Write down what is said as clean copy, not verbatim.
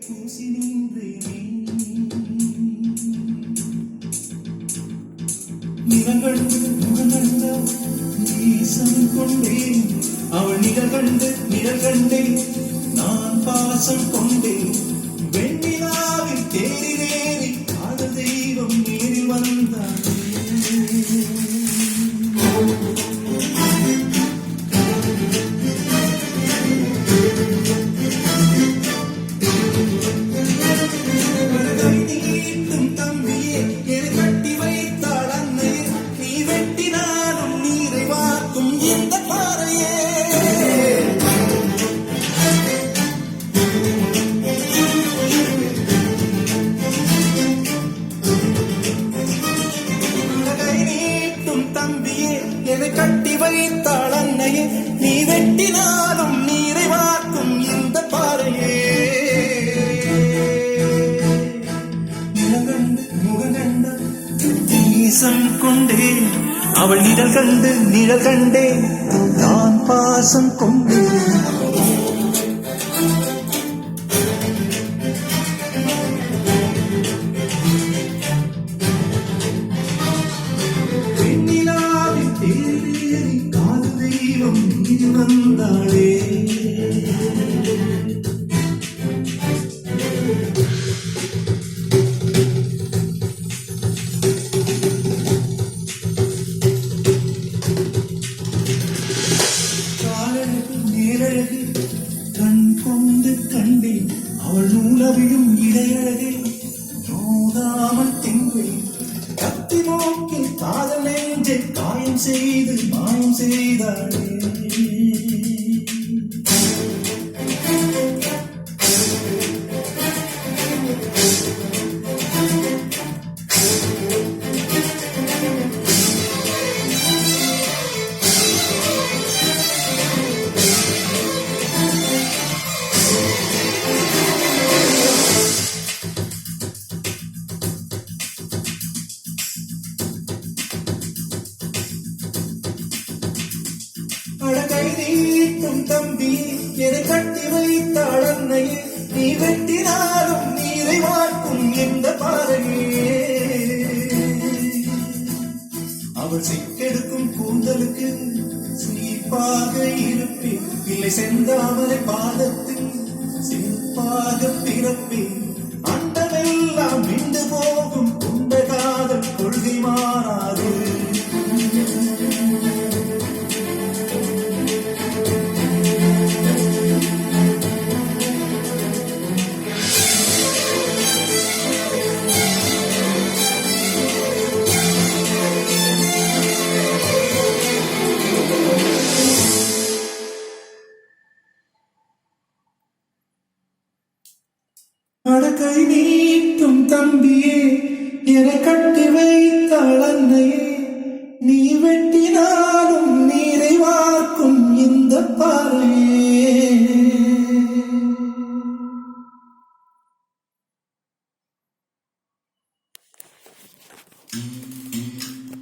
பூசி நின்றேனே நிறங்கண்டு முகங்கண்ட நீசம் கொண்டேன் அவள் நிழல் கண்டேன் நான் பாசம் கொண்டேன் வெண்ணிலாவில் தேறி காதல் தெய்வம் நேரில் வந்தார் கட்டி வைத்தாள் அன்னையே நீ வெட்டினாலும் நீரை வார்க்கும் இந்த பாறையே நிலகண்டு முககண்ட நீசம் கொண்டேன் அவள் நிழல் கண்டேன் நான் பாசம் கொண்டேன் வந்தாளே காலழகு நேரழகு கண் கொண்டு கண்டேன் அவள் நூலவையும் இடையழகை நோகாமல் தின்பேன் கத்தி நோக்கில் காதல் நெஞ்சை காயம் செய்து மாயம் செய்தாளே அழகை நீட்டும் தம்பி எதை கட்டி வைத்தாள் அன்னையே நீ வெட்டினாலும் நீரை வார்க்கும் இந்த பாறையே அவள் சிக்கெடுக்கும் கூந்தலுக்கு சீப்பாக இருப்பேன் இல்லை செந்தாமரை பாதத்தில் சிறப்பாக பிறப்பேன் அண்டமெல்லாம் விண்டு போகும் கொண்ட காதல் கொள்கை மாறாது அடக்கை நீட்டும் தம்பியே என கட்டி